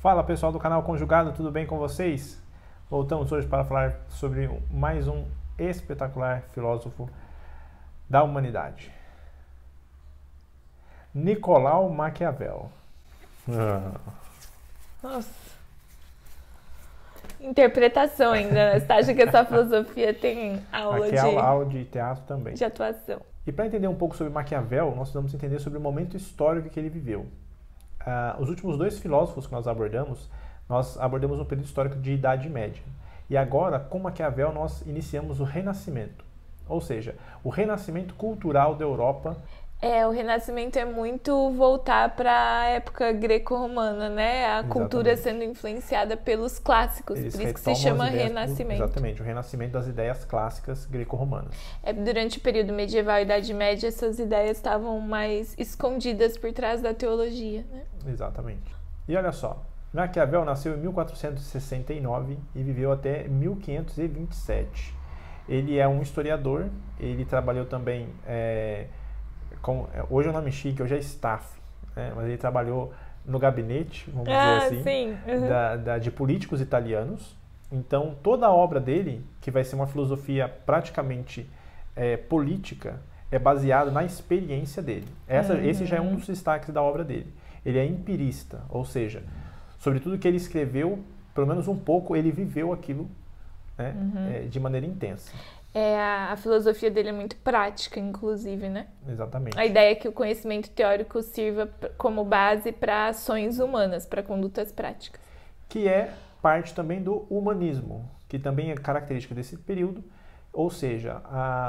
Fala pessoal do canal Conjugado, tudo bem com vocês? Voltamos hoje para falar sobre mais um espetacular filósofo da humanidade. Nicolau Maquiavel. Nossa. Interpretação ainda, né? Você acha que essa filosofia tem aula Aqui é aula de teatro também. de atuação? E para entender um pouco sobre Maquiavel, nós vamos entender sobre o momento histórico que ele viveu. Os últimos dois filósofos que nós abordamos um período histórico de Idade Média. E agora, com Maquiavel, nós iniciamos o Renascimento. Ou seja, o renascimento cultural da Europa. O Renascimento é muito voltar para a época greco-romana, né? A cultura sendo influenciada pelos clássicos, Eles por isso que se chama Renascimento. Exatamente, o renascimento das ideias clássicas greco-romanas. Durante o período medieval e Idade Média, essas ideias estavam mais escondidas por trás da teologia, né? Exatamente. E olha só, Maquiavel nasceu em 1469 e viveu até 1527. Ele é um historiador, ele trabalhou também... hoje é o nome chique, hoje é staff, né? Mas ele trabalhou no gabinete, vamos dizer assim, sim. de políticos italianos. Então, toda a obra dele, que vai ser uma filosofia praticamente política, é baseada na experiência dele. Esse já é um dos destaques da obra dele. Ele é empirista, ou seja, sobre tudo que ele escreveu, pelo menos um pouco, ele viveu aquilo, né, de maneira intensa. A filosofia dele é muito prática, inclusive, né? Exatamente. A ideia é que o conhecimento teórico sirva como base para ações humanas, para condutas práticas. Que é parte também do humanismo, que também é característica desse período. Ou seja,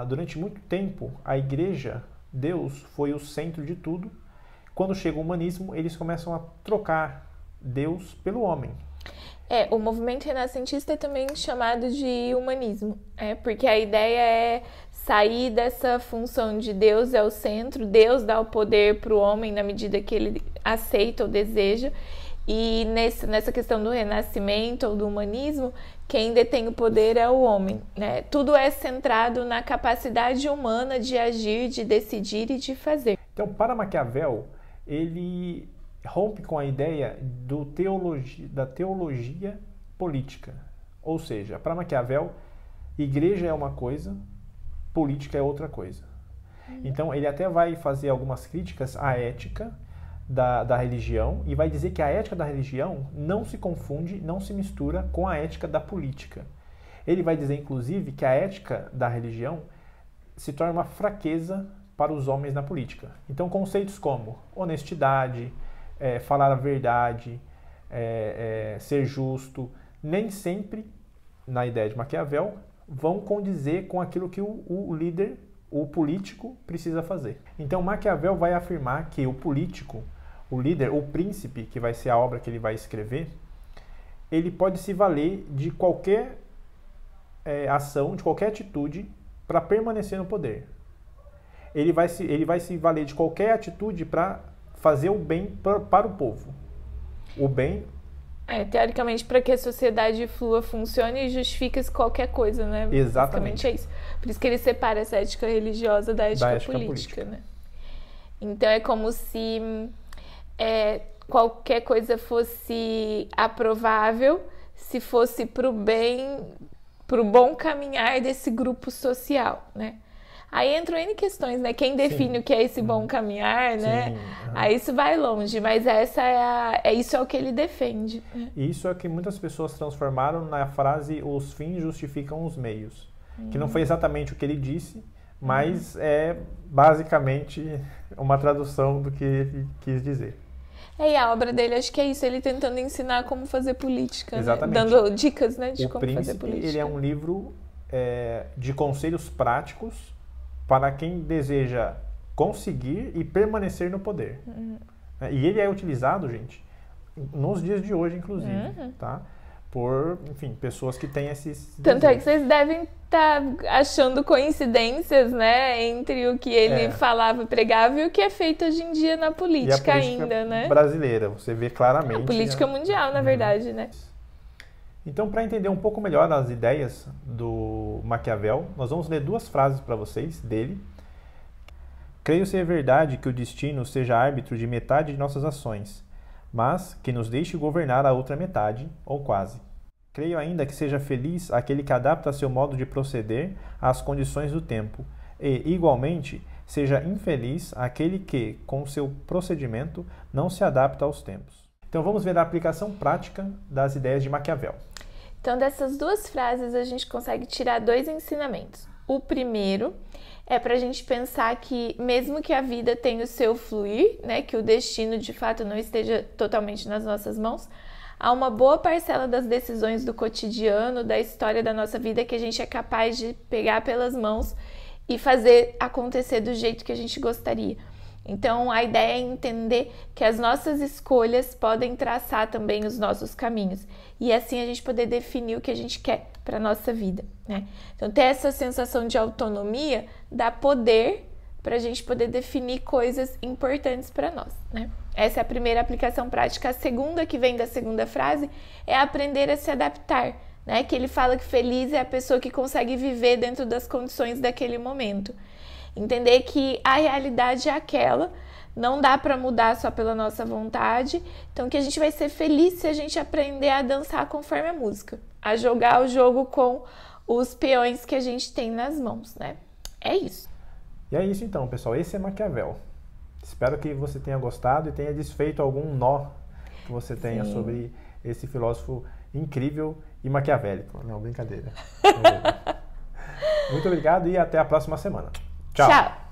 durante muito tempo, a igreja, Deus, foi o centro de tudo. Quando chega o humanismo, eles começam a trocar Deus pelo homem. O movimento renascentista é também chamado de humanismo, porque a ideia é sair dessa função de Deus é o centro, Deus dá o poder para o homem na medida que ele aceita ou deseja, e nessa questão do renascimento ou do humanismo, quem detém o poder é o homem, né? Tudo é centrado na capacidade humana de agir, de decidir e de fazer. Então, para Maquiavel, ele rompe com a ideia da teologia política. Ou seja, para Maquiavel, igreja é uma coisa, política é outra coisa. Então, ele até vai fazer algumas críticas à ética da religião e vai dizer que a ética da religião não se confunde, não se mistura com a ética da política. Ele vai dizer, inclusive, que a ética da religião se torna uma fraqueza para os homens na política. Então, conceitos como honestidade, falar a verdade, ser justo, nem sempre, na ideia de Maquiavel, vão condizer com aquilo que o líder, o político, precisa fazer. Então, Maquiavel vai afirmar que o político, o líder, o príncipe, que vai ser a obra que ele vai escrever, ele pode se valer de qualquer ação, de qualquer atitude, para permanecer no poder. Ele vai se valer de qualquer atitude para fazer o bem para o povo. O bem... teoricamente, para que a sociedade flua, funcione e justifique qualquer coisa, né? Exatamente. Basicamente é isso. Por isso que ele separa essa ética religiosa da ética política, né? Então é como se qualquer coisa fosse aprovável se fosse para o bem, para o bom caminhar desse grupo social, né? Aí entram N questões, né? Quem define o que é esse bom caminhar, né? Aí isso vai longe, mas isso é o que ele defende. Isso é o que muitas pessoas transformaram na frase os fins justificam os meios. Que não foi exatamente o que ele disse, mas é basicamente uma tradução do que ele quis dizer. E a obra dele, acho que é isso, ele tentando ensinar como fazer política, exatamente. Né? Dando dicas, né, de como fazer política. Ele é um livro de conselhos práticos para quem deseja conseguir e permanecer no poder. E ele é utilizado, gente, nos dias de hoje, inclusive, tá? Por, enfim, pessoas que têm esses Tanto é que vocês devem estar achando coincidências, né, entre o que ele falava e pregava e o que é feito hoje em dia na política, ainda, né? Brasileira, você vê claramente. A política mundial, na verdade, né? Então, para entender um pouco melhor as ideias do Maquiavel, nós vamos ler duas frases para vocês dele. Creio ser verdade que o destino seja árbitro de metade de nossas ações, mas que nos deixe governar a outra metade, ou quase. Creio ainda que seja feliz aquele que adapta seu modo de proceder às condições do tempo, e, igualmente, seja infeliz aquele que, com seu procedimento, não se adapta aos tempos. Então vamos ver a aplicação prática das ideias de Maquiavel. Então, dessas duas frases, a gente consegue tirar 2 ensinamentos. O primeiro é para a gente pensar que, mesmo que a vida tenha o seu fluir, né, que o destino de fato não esteja totalmente nas nossas mãos, há uma boa parcela das decisões do cotidiano, da história da nossa vida, que a gente é capaz de pegar pelas mãos e fazer acontecer do jeito que a gente gostaria. Então, a ideia é entender que as nossas escolhas podem traçar também os nossos caminhos e assim a gente poder definir o que a gente quer para a nossa vida, né? Então, ter essa sensação de autonomia dá poder para a gente poder definir coisas importantes para nós, né? Essa é a primeira aplicação prática. A segunda, que vem da segunda frase, é aprender a se adaptar, né? Que ele fala que feliz é a pessoa que consegue viver dentro das condições daquele momento. Entender que a realidade é aquela, não dá para mudar só pela nossa vontade, então que a gente vai ser feliz se a gente aprender a dançar conforme a música, a jogar o jogo com os peões que a gente tem nas mãos, né? É isso. E é isso então, pessoal. Esse é Maquiavel. Espero que você tenha gostado e tenha desfeito algum nó que você tenha sobre esse filósofo incrível e maquiavélico. Não, brincadeira. Muito obrigado e até a próxima semana. Tchau!